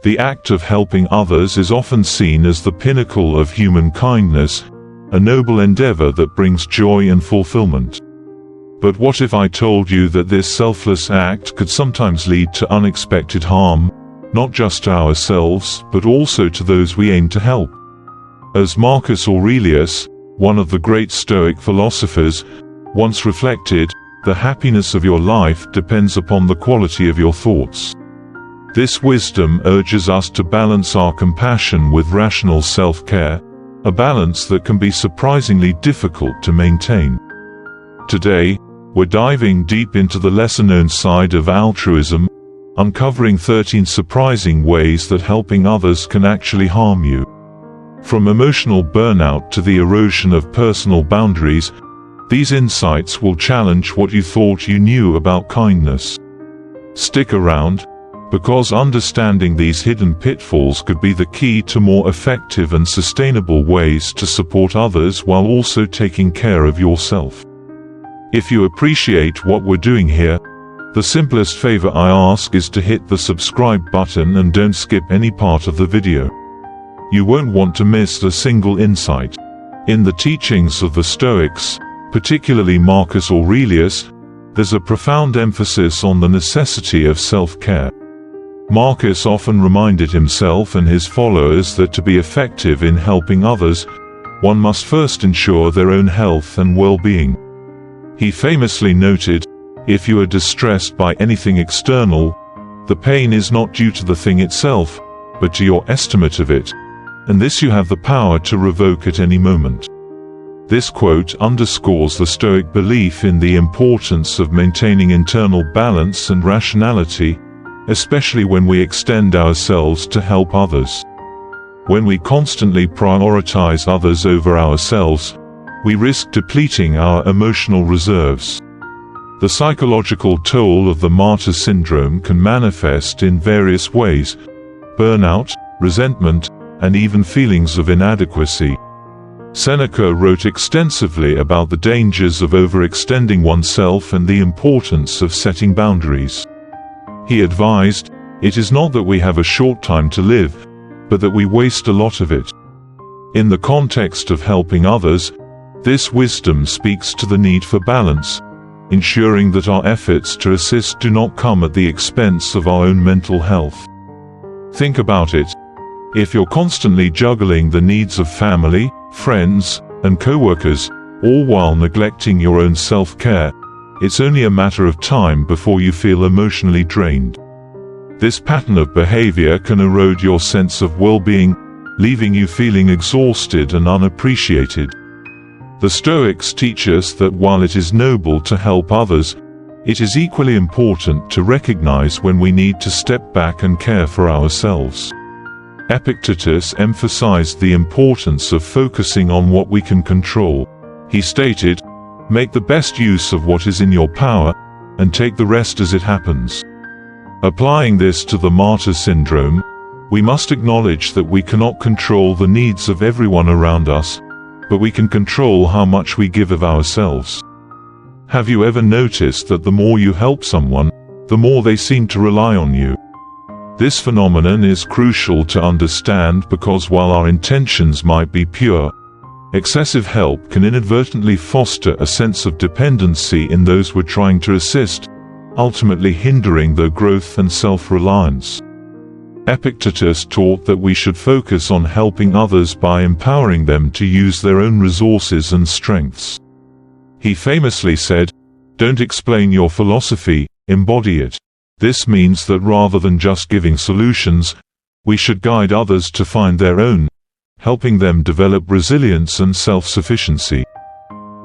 The act of helping others is often seen as the pinnacle of human kindness, a noble endeavor that brings joy and fulfillment. But what if I told you that this selfless act could sometimes lead to unexpected harm, not just to ourselves, but also to those we aim to help? As Marcus Aurelius, one of the great Stoic philosophers, once reflected, the happiness of your life depends upon the quality of your thoughts. This wisdom urges us to balance our compassion with rational self-care, a balance that can be surprisingly difficult to maintain. Today, we're diving deep into the lesser-known side of altruism, uncovering 13 surprising ways that helping others can actually harm you. From emotional burnout to the erosion of personal boundaries, these insights will challenge what you thought you knew about kindness. Stick around, because understanding these hidden pitfalls could be the key to more effective and sustainable ways to support others while also taking care of yourself. If you appreciate what we're doing here, the simplest favor I ask is to hit the subscribe button and don't skip any part of the video. You won't want to miss a single insight. In the teachings of the Stoics, particularly Marcus Aurelius, there's a profound emphasis on the necessity of self-care. Marcus often reminded himself and his followers that to be effective in helping others, one must first ensure their own health and well-being. He famously noted, "If you are distressed by anything external, the pain is not due to the thing itself, but to your estimate of it, and this you have the power to revoke at any moment." This quote underscores the Stoic belief in the importance of maintaining internal balance and rationality, especially when we extend ourselves to help others. When we constantly prioritize others over ourselves, we risk depleting our emotional reserves. The psychological toll of the martyr syndrome can manifest in various ways: burnout, resentment, and even feelings of inadequacy. Seneca wrote extensively about the dangers of overextending oneself and the importance of setting boundaries. He advised, "It is not that we have a short time to live, but that we waste a lot of it." In the context of helping others, this wisdom speaks to the need for balance, ensuring that our efforts to assist do not come at the expense of our own mental health. Think about it. If you're constantly juggling the needs of family, friends, and co-workers, all while neglecting your own self-care, it's only a matter of time before you feel emotionally drained. This pattern of behavior can erode your sense of well-being, leaving you feeling exhausted and unappreciated. The Stoics teach us that while it is noble to help others, it is equally important to recognize when we need to step back and care for ourselves. Epictetus emphasized the importance of focusing on what we can control. He stated, "Make the best use of what is in your power, and take the rest as it happens." Applying this to the martyr syndrome, we must acknowledge that we cannot control the needs of everyone around us, but we can control how much we give of ourselves. Have you ever noticed that the more you help someone, the more they seem to rely on you? This phenomenon is crucial to understand because while our intentions might be pure, excessive help can inadvertently foster a sense of dependency in those we're trying to assist, ultimately hindering their growth and self-reliance. Epictetus taught that we should focus on helping others by empowering them to use their own resources and strengths. He famously said, "Don't explain your philosophy, embody it." This means that rather than just giving solutions, we should guide others to find their own, helping them develop resilience and self-sufficiency.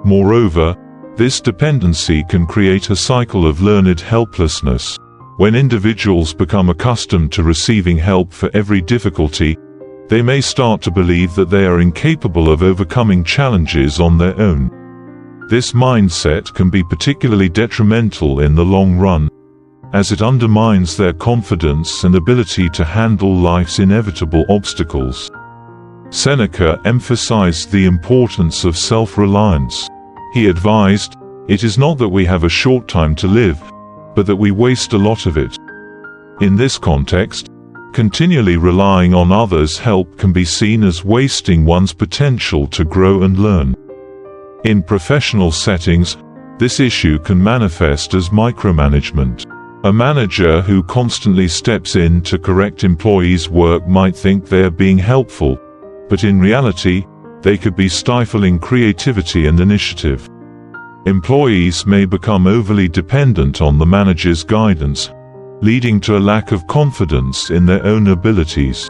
Moreover, this dependency can create a cycle of learned helplessness. When individuals become accustomed to receiving help for every difficulty, they may start to believe that they are incapable of overcoming challenges on their own. This mindset can be particularly detrimental in the long run, as it undermines their confidence and ability to handle life's inevitable obstacles. Seneca emphasized the importance of self-reliance. He advised, "It is not that we have a short time to live, but that we waste a lot of it." In this context, Continually relying on others' help can be seen as wasting one's potential to grow and learn. In professional settings, this issue can manifest as micromanagement. A manager who constantly steps in to correct employees' work might think they are being helpful, but in reality, they could be stifling creativity and initiative. Employees may become overly dependent on the manager's guidance, leading to a lack of confidence in their own abilities.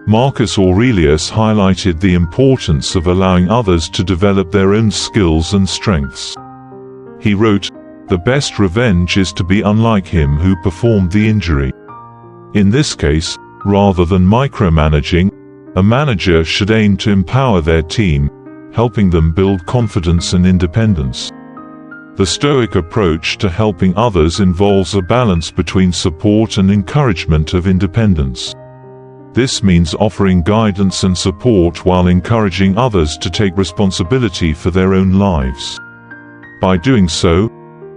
Marcus Aurelius highlighted the importance of allowing others to develop their own skills and strengths. He wrote, "The best revenge is to be unlike him who performed the injury." In this case, rather than micromanaging, a manager should aim to empower their team, helping them build confidence and independence. The Stoic approach to helping others involves a balance between support and encouragement of independence. This means offering guidance and support while encouraging others to take responsibility for their own lives. By doing so,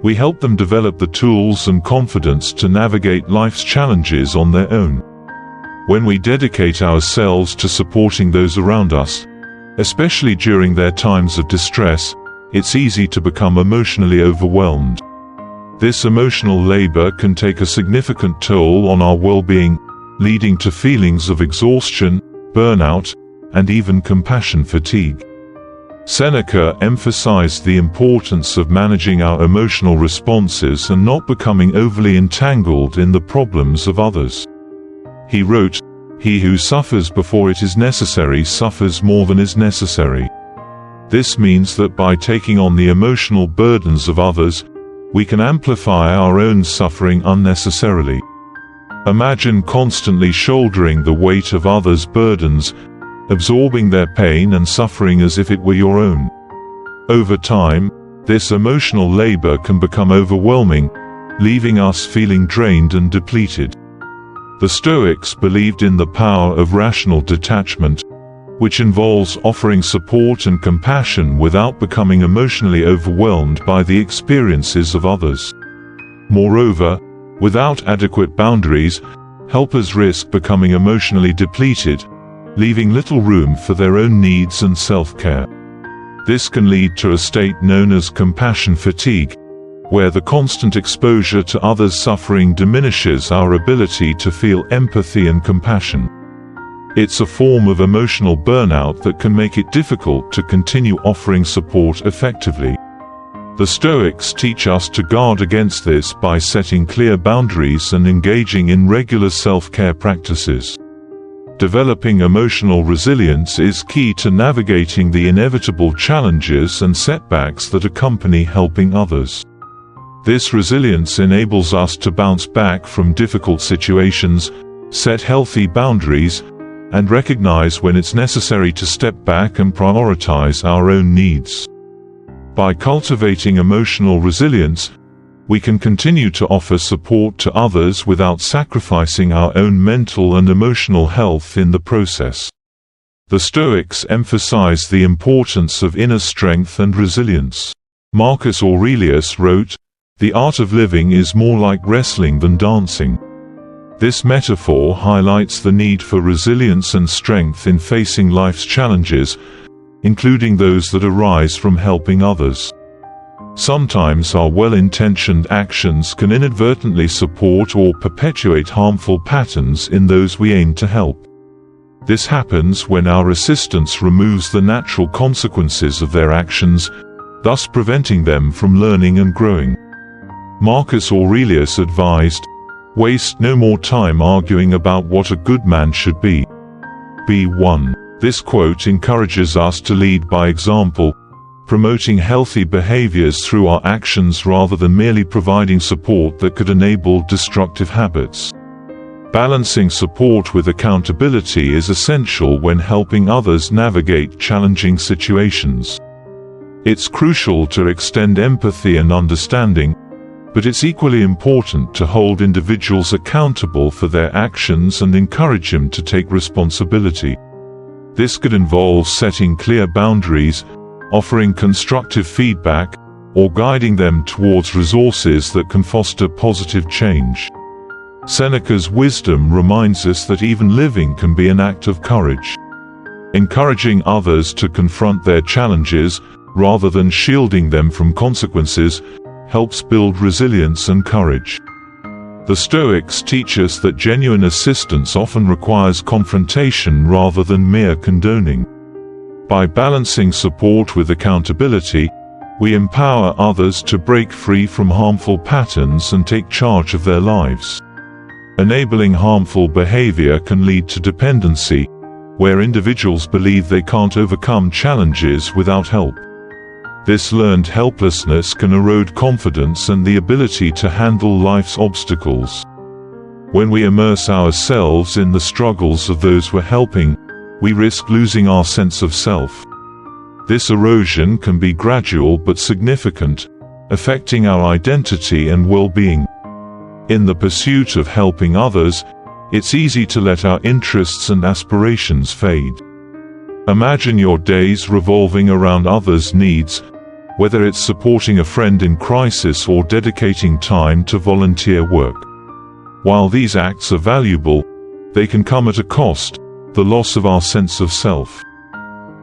we help them develop the tools and confidence to navigate life's challenges on their own. When we dedicate ourselves to supporting those around us, especially during their times of distress, it's easy to become emotionally overwhelmed. This emotional labor can take a significant toll on our well-being, leading to feelings of exhaustion, burnout, and even compassion fatigue. Seneca emphasized the importance of managing our emotional responses and not becoming overly entangled in the problems of others. He wrote, "He who suffers before it is necessary suffers more than is necessary." This means that by taking on the emotional burdens of others, we can amplify our own suffering unnecessarily. Imagine constantly shouldering the weight of others' burdens, absorbing their pain and suffering as if it were your own. Over time, this emotional labor can become overwhelming, leaving us feeling drained and depleted. The Stoics believed in the power of rational detachment, which involves offering support and compassion without becoming emotionally overwhelmed by the experiences of others. Moreover, without adequate boundaries, helpers risk becoming emotionally depleted, leaving little room for their own needs and self-care. This can lead to a state known as compassion fatigue, where the constant exposure to others' suffering diminishes our ability to feel empathy and compassion. It's a form of emotional burnout that can make it difficult to continue offering support effectively. The Stoics teach us to guard against this by setting clear boundaries and engaging in regular self-care practices. Developing emotional resilience is key to navigating the inevitable challenges and setbacks that accompany helping others. This resilience enables us to bounce back from difficult situations, set healthy boundaries, and recognize when it's necessary to step back and prioritize our own needs. By cultivating emotional resilience, we can continue to offer support to others without sacrificing our own mental and emotional health in the process. The Stoics emphasize the importance of inner strength and resilience. Marcus Aurelius wrote, "The art of living is more like wrestling than dancing." This metaphor highlights the need for resilience and strength in facing life's challenges, including those that arise from helping others. Sometimes our well-intentioned actions can inadvertently support or perpetuate harmful patterns in those we aim to help. This happens when our assistance removes the natural consequences of their actions, thus preventing them from learning and growing. Marcus Aurelius advised, "Waste no more time arguing about what a good man should be. Be one." This quote encourages us to lead by example, promoting healthy behaviors through our actions rather than merely providing support that could enable destructive habits. Balancing support with accountability is essential when helping others navigate challenging situations. It's crucial to extend empathy and understanding, but it's equally important to hold individuals accountable for their actions and encourage them to take responsibility. This could involve setting clear boundaries, offering constructive feedback, or guiding them towards resources that can foster positive change. Seneca's wisdom reminds us that even living can be an act of courage. Encouraging others to confront their challenges, rather than shielding them from consequences, helps build resilience and courage. The Stoics teach us that genuine assistance often requires confrontation rather than mere condoning. By balancing support with accountability, we empower others to break free from harmful patterns and take charge of their lives. Enabling harmful behavior can lead to dependency, where individuals believe they can't overcome challenges without help. This learned helplessness can erode confidence and the ability to handle life's obstacles. When we immerse ourselves in the struggles of those we're helping, we risk losing our sense of self. This erosion can be gradual but significant, affecting our identity and well-being. In the pursuit of helping others, it's easy to let our interests and aspirations fade. Imagine your days revolving around others' needs, whether it's supporting a friend in crisis or dedicating time to volunteer work. While these acts are valuable, they can come at a cost, the loss of our sense of self.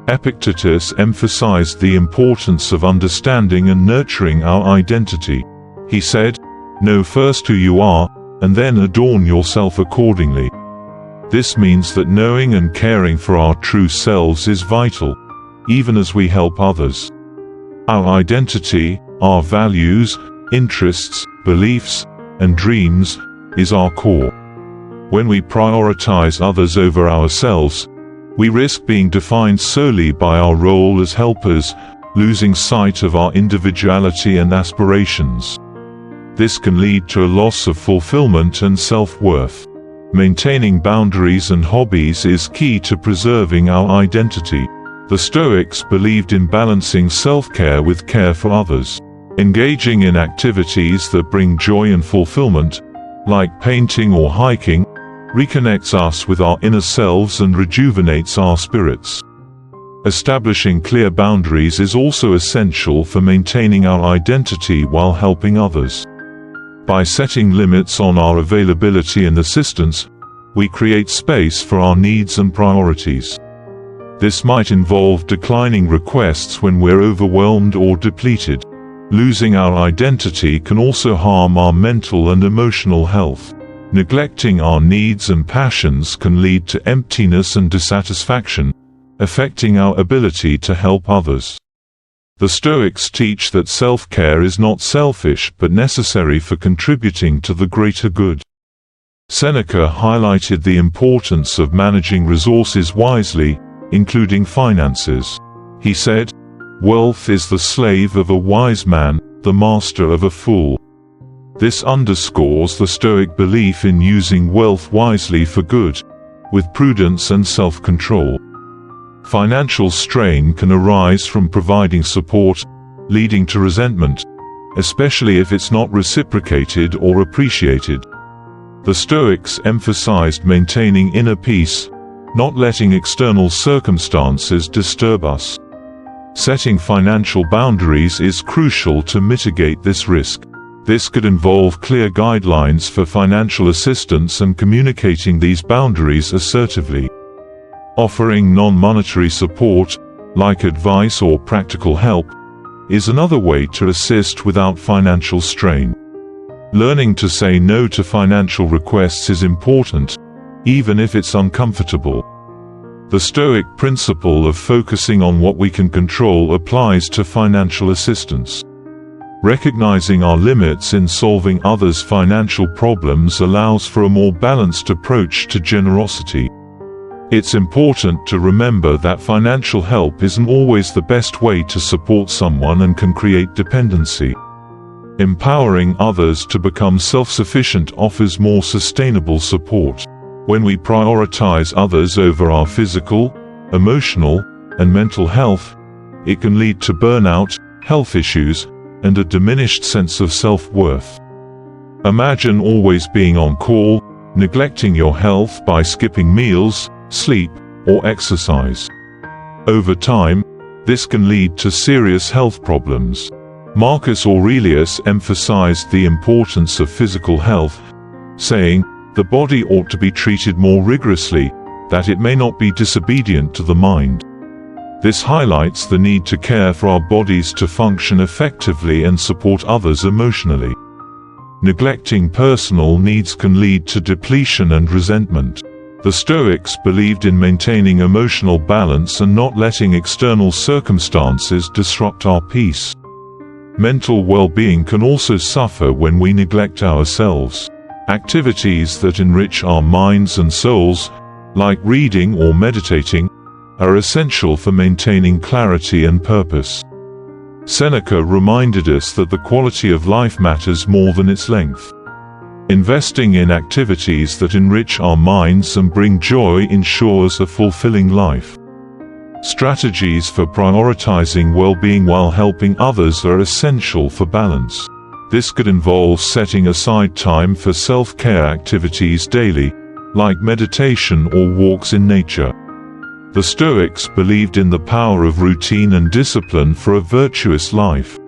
Epictetus emphasized the importance of understanding and nurturing our identity. He said, "Know first who you are, and then adorn yourself accordingly." This means that knowing and caring for our true selves is vital, even as we help others. Our identity, our values, interests, beliefs, and dreams, is our core. When we prioritize others over ourselves, we risk being defined solely by our role as helpers, losing sight of our individuality and aspirations. This can lead to a loss of fulfillment and self-worth. Maintaining boundaries and hobbies is key to preserving our identity. The Stoics believed in balancing self-care with care for others. Engaging in activities that bring joy and fulfillment, like painting or hiking, reconnects us with our inner selves and rejuvenates our spirits. Establishing clear boundaries is also essential for maintaining our identity while helping others. By setting limits on our availability and assistance, we create space for our needs and priorities. This might involve declining requests when we're overwhelmed or depleted. Losing our identity can also harm our mental and emotional health. Neglecting our needs and passions can lead to emptiness and dissatisfaction, affecting our ability to help others. The Stoics teach that self-care is not selfish but necessary for contributing to the greater good. Seneca highlighted the importance of managing resources wisely, including finances. He said, "Wealth is the slave of a wise man, the master of a fool." This underscores the Stoic belief in using wealth wisely for good, with prudence and self-control. Financial strain can arise from providing support, leading to resentment, especially if it's not reciprocated or appreciated. The Stoics emphasized maintaining inner peace, not letting external circumstances disturb us. Setting financial boundaries is crucial to mitigate this risk. This could involve clear guidelines for financial assistance and communicating these boundaries assertively. Offering non-monetary support, like advice or practical help, is another way to assist without financial strain. Learning to say no to financial requests is important, even if it's uncomfortable. The Stoic principle of focusing on what we can control applies to financial assistance. Recognizing our limits in solving others' financial problems allows for a more balanced approach to generosity. It's important to remember that financial help isn't always the best way to support someone and can create dependency. Empowering others to become self-sufficient offers more sustainable support. When we prioritize others over our physical, emotional, and mental health, it can lead to burnout, health issues, and a diminished sense of self-worth. Imagine always being on call, neglecting your health by skipping meals, sleep, or exercise. Over time, this can lead to serious health problems. Marcus Aurelius emphasized the importance of physical health, saying, The body ought to be treated more rigorously, that it may not be disobedient to the mind. This highlights the need to care for our bodies to function effectively and support others emotionally. Neglecting personal needs can lead to depletion and resentment. The Stoics believed in maintaining emotional balance and not letting external circumstances disrupt our peace. Mental well-being can also suffer when we neglect ourselves. Activities that enrich our minds and souls, like reading or meditating, are essential for maintaining clarity and purpose. Seneca reminded us that the quality of life matters more than its length. Investing in activities that enrich our minds and bring joy ensures a fulfilling life. Strategies for prioritizing well-being while helping others are essential for balance. This could involve setting aside time for self-care activities daily, like meditation or walks in nature. The Stoics believed in the power of routine and discipline for a virtuous life.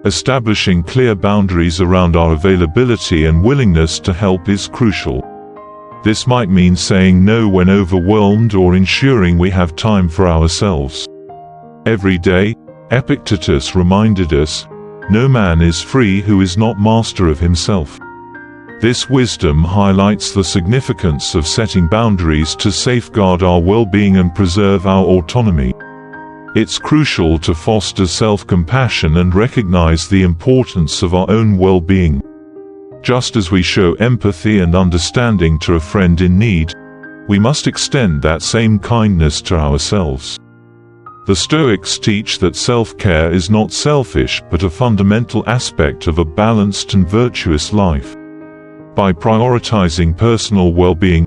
Establishing clear boundaries around our availability and willingness to help is crucial. This might mean saying no when overwhelmed or ensuring we have time for ourselves. Every day, Epictetus reminded us, "No man is free who is not master of himself." This wisdom highlights the significance of setting boundaries to safeguard our well-being and preserve our autonomy. It's crucial to foster self-compassion and recognize the importance of our own well-being. Just as we show empathy and understanding to a friend in need, we must extend that same kindness to ourselves. The Stoics teach that self-care is not selfish but a fundamental aspect of a balanced and virtuous life. By prioritizing personal well-being,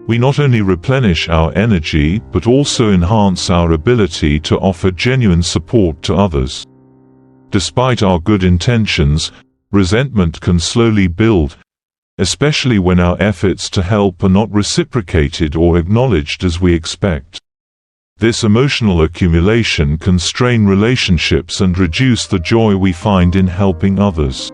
we not only replenish our energy but also enhance our ability to offer genuine support to others. Despite our good intentions, resentment can slowly build, especially when our efforts to help are not reciprocated or acknowledged as we expect. This emotional accumulation can strain relationships and reduce the joy we find in helping others.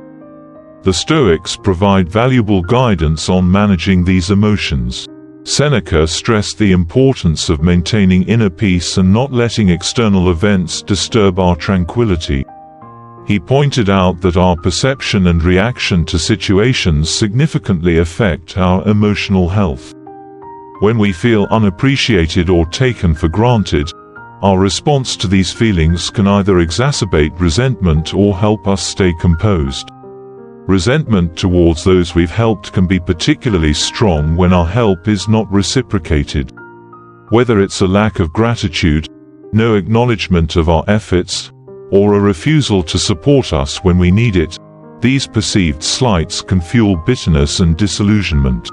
The Stoics provide valuable guidance on managing these emotions. Seneca stressed the importance of maintaining inner peace and not letting external events disturb our tranquility. He pointed out that our perception and reaction to situations significantly affect our emotional health. When we feel unappreciated or taken for granted, our response to these feelings can either exacerbate resentment or help us stay composed. Resentment towards those we've helped can be particularly strong when our help is not reciprocated. Whether it's a lack of gratitude, no acknowledgement of our efforts, or a refusal to support us when we need it, these perceived slights can fuel bitterness and disillusionment.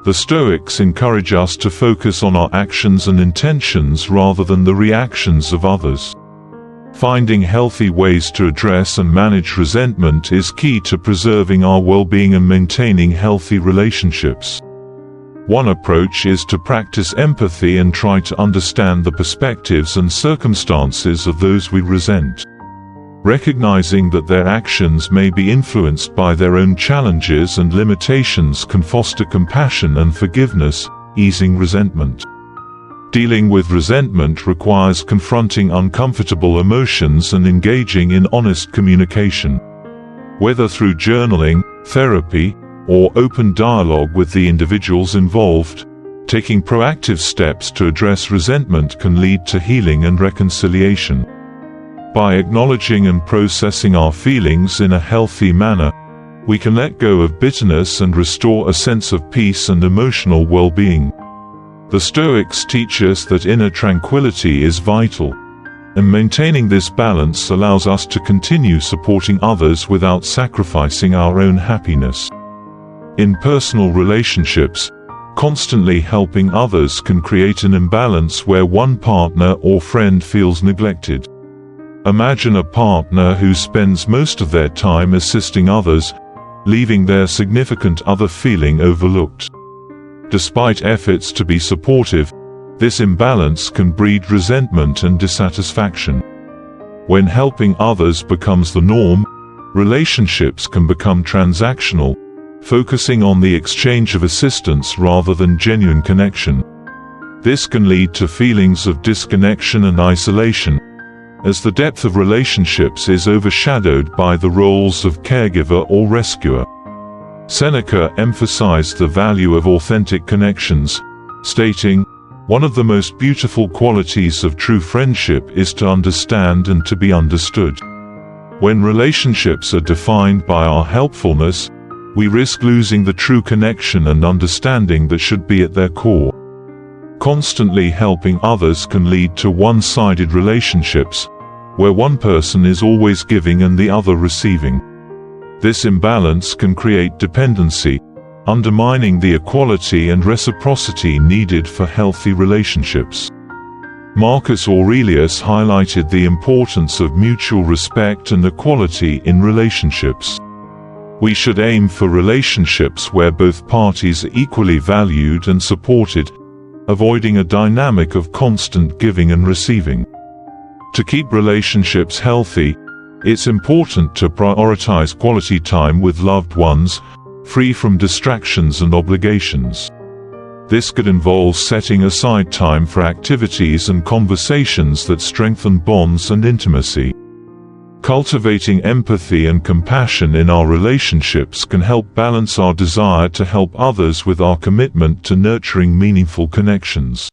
The Stoics encourage us to focus on our actions and intentions rather than the reactions of others. Finding healthy ways to address and manage resentment is key to preserving our well-being and maintaining healthy relationships. One approach is to practice empathy and try to understand the perspectives and circumstances of those we resent. Recognizing that their actions may be influenced by their own challenges and limitations can foster compassion and forgiveness, easing resentment. Dealing with resentment requires confronting uncomfortable emotions and engaging in honest communication. Whether through journaling, therapy, or open dialogue with the individuals involved, taking proactive steps to address resentment can lead to healing and reconciliation. By acknowledging and processing our feelings in a healthy manner, we can let go of bitterness and restore a sense of peace and emotional well-being. The Stoics teach us that inner tranquility is vital, and maintaining this balance allows us to continue supporting others without sacrificing our own happiness. In personal relationships, constantly helping others can create an imbalance where one partner or friend feels neglected. Imagine a partner who spends most of their time assisting others, leaving their significant other feeling overlooked. Despite efforts to be supportive, this imbalance can breed resentment and dissatisfaction. When helping others becomes the norm, relationships can become transactional, focusing on the exchange of assistance rather than genuine connection. This can lead to feelings of disconnection and isolation, as the depth of relationships is overshadowed by the roles of caregiver or rescuer. Seneca emphasized the value of authentic connections, stating, "One of the most beautiful qualities of true friendship is to understand and to be understood." When relationships are defined by our helpfulness, we risk losing the true connection and understanding that should be at their core. Constantly helping others can lead to one-sided relationships, where one person is always giving and the other receiving. This imbalance can create dependency, undermining the equality and reciprocity needed for healthy relationships. Marcus Aurelius highlighted the importance of mutual respect and equality in relationships. We should aim for relationships where both parties are equally valued and supported, avoiding a dynamic of constant giving and receiving. To keep relationships healthy, it's important to prioritize quality time with loved ones, free from distractions and obligations. This could involve setting aside time for activities and conversations that strengthen bonds and intimacy. Cultivating empathy and compassion in our relationships can help balance our desire to help others with our commitment to nurturing meaningful connections.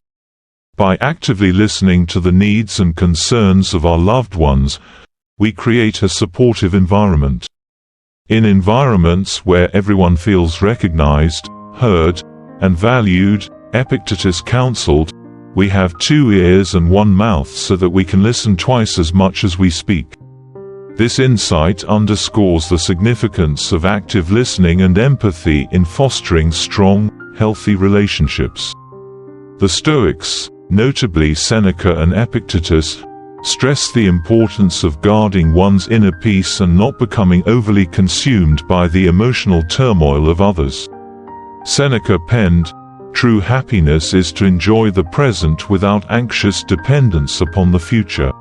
By actively listening to the needs and concerns of our loved ones, we create a supportive environment. In environments where everyone feels recognized, heard, and valued, Epictetus counseled, "We have 2 ears and 1 mouth so that we can listen twice as much as we speak." This insight underscores the significance of active listening and empathy in fostering strong, healthy relationships. The Stoics, notably Seneca and Epictetus, stressed the importance of guarding one's inner peace and not becoming overly consumed by the emotional turmoil of others. Seneca penned, "True happiness is to enjoy the present without anxious dependence upon the future."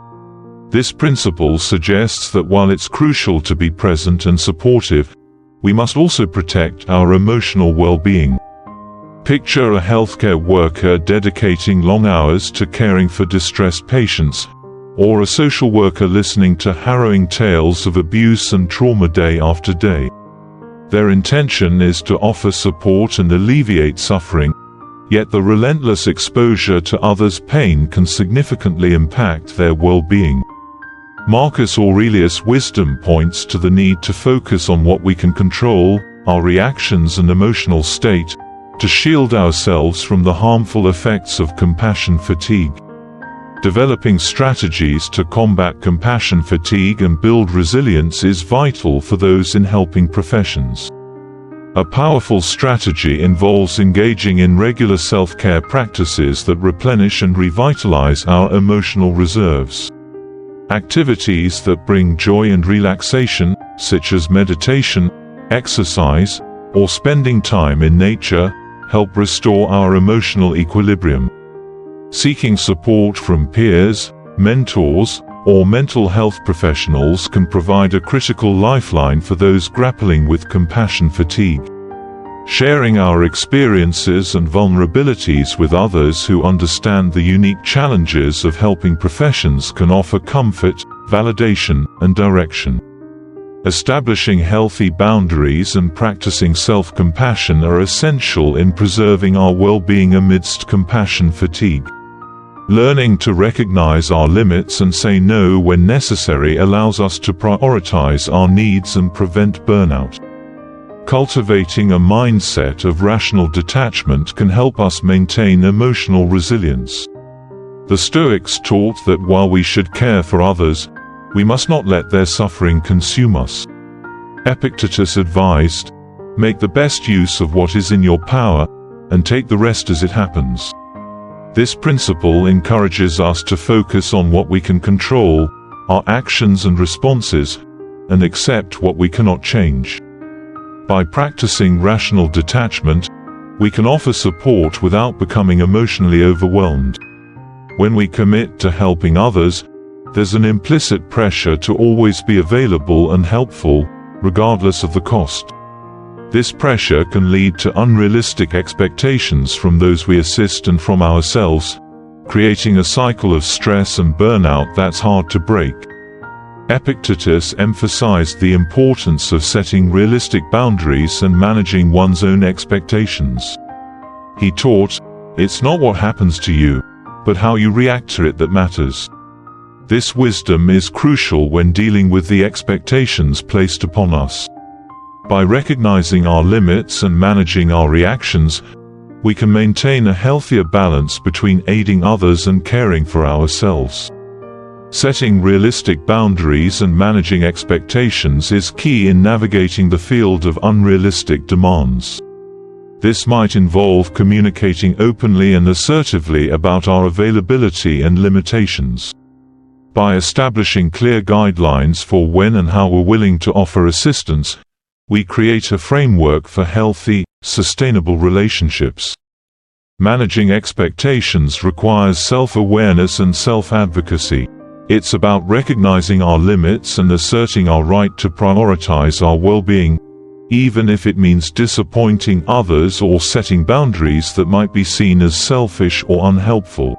This principle suggests that while it's crucial to be present and supportive, we must also protect our emotional well-being. Picture a healthcare worker dedicating long hours to caring for distressed patients, or a social worker listening to harrowing tales of abuse and trauma day after day. Their intention is to offer support and alleviate suffering, yet the relentless exposure to others' pain can significantly impact their well-being. Marcus Aurelius' wisdom points to the need to focus on what we can control, our reactions and emotional state, to shield ourselves from the harmful effects of compassion fatigue. Developing strategies to combat compassion fatigue and build resilience is vital for those in helping professions. A powerful strategy involves engaging in regular self-care practices that replenish and revitalize our emotional reserves. Activities that bring joy and relaxation, such as meditation, exercise, or spending time in nature, help restore our emotional equilibrium. Seeking support from peers, mentors, or mental health professionals can provide a critical lifeline for those grappling with compassion fatigue. Sharing our experiences and vulnerabilities with others who understand the unique challenges of helping professions can offer comfort, validation, and direction. Establishing healthy boundaries and practicing self-compassion are essential in preserving our well-being amidst compassion fatigue. Learning to recognize our limits and say no when necessary allows us to prioritize our needs and prevent burnout. Cultivating a mindset of rational detachment can help us maintain emotional resilience. The Stoics taught that while we should care for others, we must not let their suffering consume us. Epictetus advised, "Make the best use of what is in your power, and take the rest as it happens." This principle encourages us to focus on what we can control, our actions and responses, and accept what we cannot change. By practicing rational detachment, we can offer support without becoming emotionally overwhelmed. When we commit to helping others, there's an implicit pressure to always be available and helpful, regardless of the cost. This pressure can lead to unrealistic expectations from those we assist and from ourselves, creating a cycle of stress and burnout that's hard to break. Epictetus emphasized the importance of setting realistic boundaries and managing one's own expectations. He taught, "It's not what happens to you, but how you react to it that matters." This wisdom is crucial when dealing with the expectations placed upon us. By recognizing our limits and managing our reactions, we can maintain a healthier balance between aiding others and caring for ourselves. Setting realistic boundaries and managing expectations is key in navigating the field of unrealistic demands. This might involve communicating openly and assertively about our availability and limitations. By establishing clear guidelines for when and how we're willing to offer assistance, we create a framework for healthy, sustainable relationships. Managing expectations requires self-awareness and self-advocacy. It's about recognizing our limits and asserting our right to prioritize our well-being, even if it means disappointing others or setting boundaries that might be seen as selfish or unhelpful.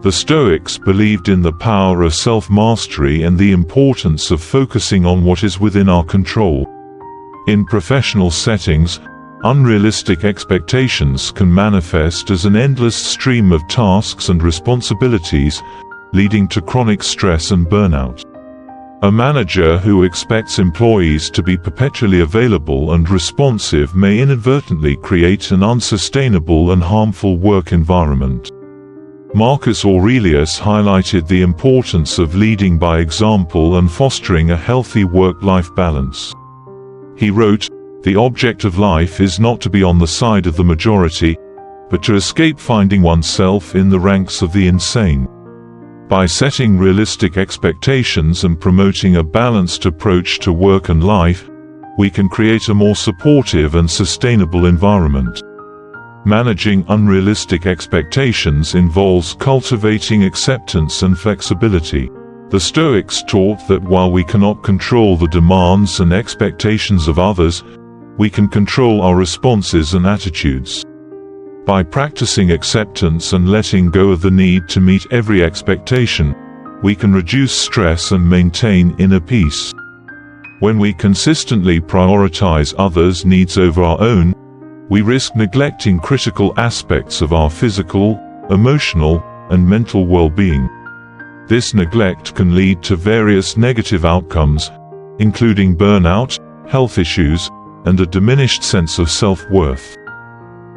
The Stoics believed in the power of self-mastery and the importance of focusing on what is within our control. In professional settings, unrealistic expectations can manifest as an endless stream of tasks and responsibilities, leading to chronic stress and burnout. A manager who expects employees to be perpetually available and responsive may inadvertently create an unsustainable and harmful work environment. Marcus Aurelius highlighted the importance of leading by example and fostering a healthy work-life balance. He wrote, "The object of life is not to be on the side of the majority, but to escape finding oneself in the ranks of the insane." By setting realistic expectations and promoting a balanced approach to work and life, we can create a more supportive and sustainable environment. Managing unrealistic expectations involves cultivating acceptance and flexibility. The Stoics taught that while we cannot control the demands and expectations of others, we can control our responses and attitudes. By practicing acceptance and letting go of the need to meet every expectation, we can reduce stress and maintain inner peace. When we consistently prioritize others' needs over our own, we risk neglecting critical aspects of our physical, emotional, and mental well-being. This neglect can lead to various negative outcomes, including burnout, health issues, and a diminished sense of self-worth.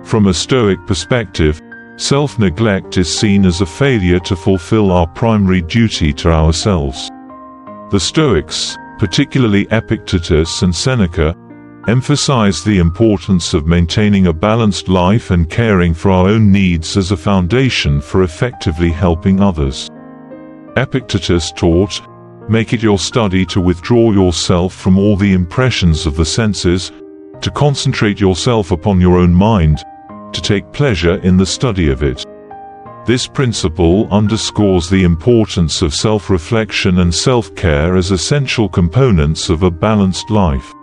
From a Stoic perspective, self-neglect is seen as a failure to fulfill our primary duty to ourselves. The Stoics, particularly Epictetus and Seneca, emphasize the importance of maintaining a balanced life and caring for our own needs as a foundation for effectively helping others. Epictetus taught, "Make it your study to withdraw yourself from all the impressions of the senses, to concentrate yourself upon your own mind, to take pleasure in the study of it." This principle underscores the importance of self-reflection and self-care as essential components of a balanced life.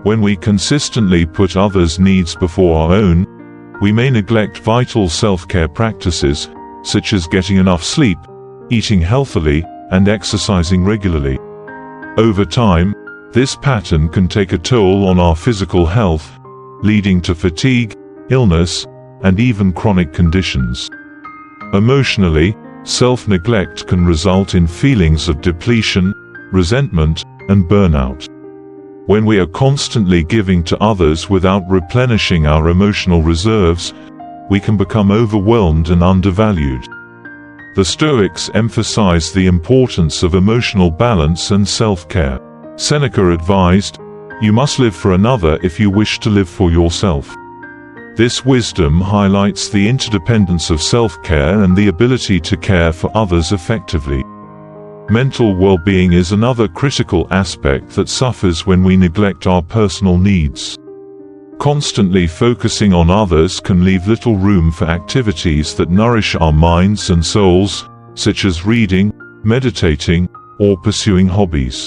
When we consistently put others' needs before our own, we may neglect vital self-care practices, such as getting enough sleep, eating healthily, and exercising regularly. Over time, this pattern can take a toll on our physical health, leading to fatigue, illness, and even chronic conditions. Emotionally, self-neglect can result in feelings of depletion, resentment, and burnout. When we are constantly giving to others without replenishing our emotional reserves, we can become overwhelmed and undervalued. The Stoics emphasize the importance of emotional balance and self-care. Seneca advised, "You must live for another if you wish to live for yourself." This wisdom highlights the interdependence of self-care and the ability to care for others effectively. Mental well-being is another critical aspect that suffers when we neglect our personal needs. Constantly focusing on others can leave little room for activities that nourish our minds and souls, such as reading, meditating, or pursuing hobbies.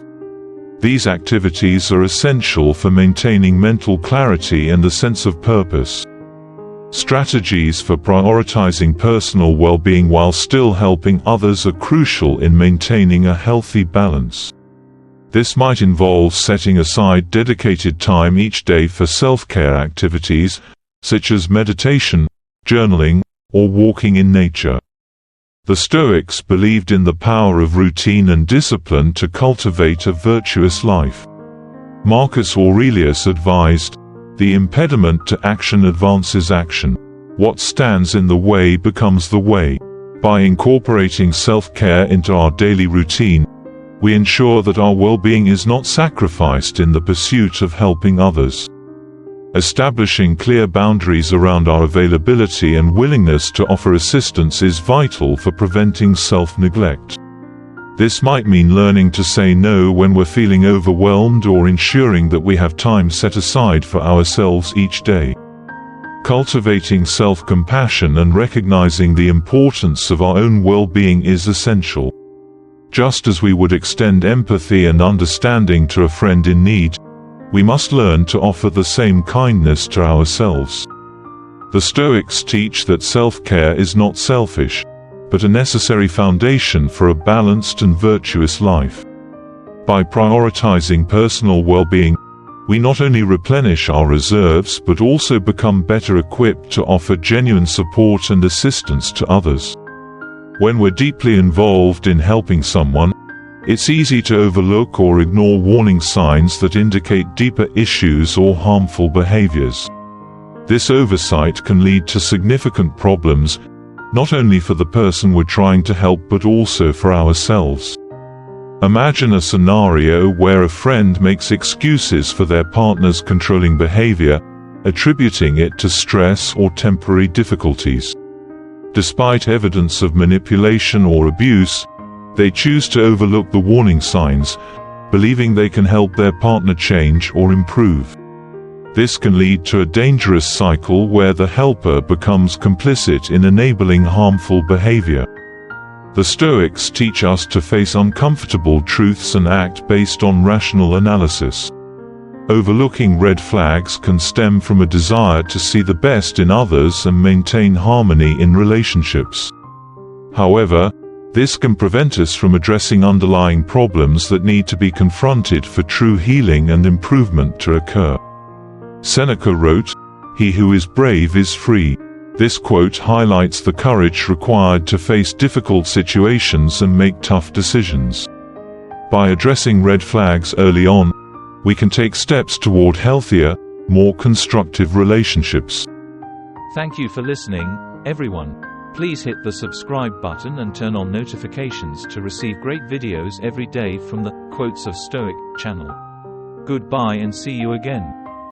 These activities are essential for maintaining mental clarity and a sense of purpose. Strategies for prioritizing personal well-being while still helping others are crucial in maintaining a healthy balance. This might involve setting aside dedicated time each day for self-care activities, such as meditation, journaling, or walking in nature. The Stoics believed in the power of routine and discipline to cultivate a virtuous life. Marcus Aurelius advised, "The impediment to action advances action. What stands in the way becomes the way." By incorporating self-care into our daily routine, we ensure that our well-being is not sacrificed in the pursuit of helping others. Establishing clear boundaries around our availability and willingness to offer assistance is vital for preventing self-neglect. This might mean learning to say no when we're feeling overwhelmed or ensuring that we have time set aside for ourselves each day. Cultivating self-compassion and recognizing the importance of our own well-being is essential. Just as we would extend empathy and understanding to a friend in need, we must learn to offer the same kindness to ourselves. The Stoics teach that self-care is not selfish, but a necessary foundation for a balanced and virtuous life. By prioritizing personal well-being, we not only replenish our reserves but also become better equipped to offer genuine support and assistance to others. When we're deeply involved in helping someone, it's easy to overlook or ignore warning signs that indicate deeper issues or harmful behaviors. This oversight can lead to significant problems, not only for the person we're trying to help but also for ourselves. Imagine a scenario where a friend makes excuses for their partner's controlling behavior, attributing it to stress or temporary difficulties. Despite evidence of manipulation or abuse, they choose to overlook the warning signs, believing they can help their partner change or improve. This can lead to a dangerous cycle where the helper becomes complicit in enabling harmful behavior. The Stoics teach us to face uncomfortable truths and act based on rational analysis. Overlooking red flags can stem from a desire to see the best in others and maintain harmony in relationships. However, this can prevent us from addressing underlying problems that need to be confronted for true healing and improvement to occur. Seneca wrote, "He who is brave is free." This quote highlights the courage required to face difficult situations and make tough decisions. By addressing red flags early on, we can take steps toward healthier, more constructive relationships. Thank you for listening, everyone. Please hit the subscribe button and turn on notifications to receive great videos every day from the Quotes of Stoic channel. Goodbye and see you again.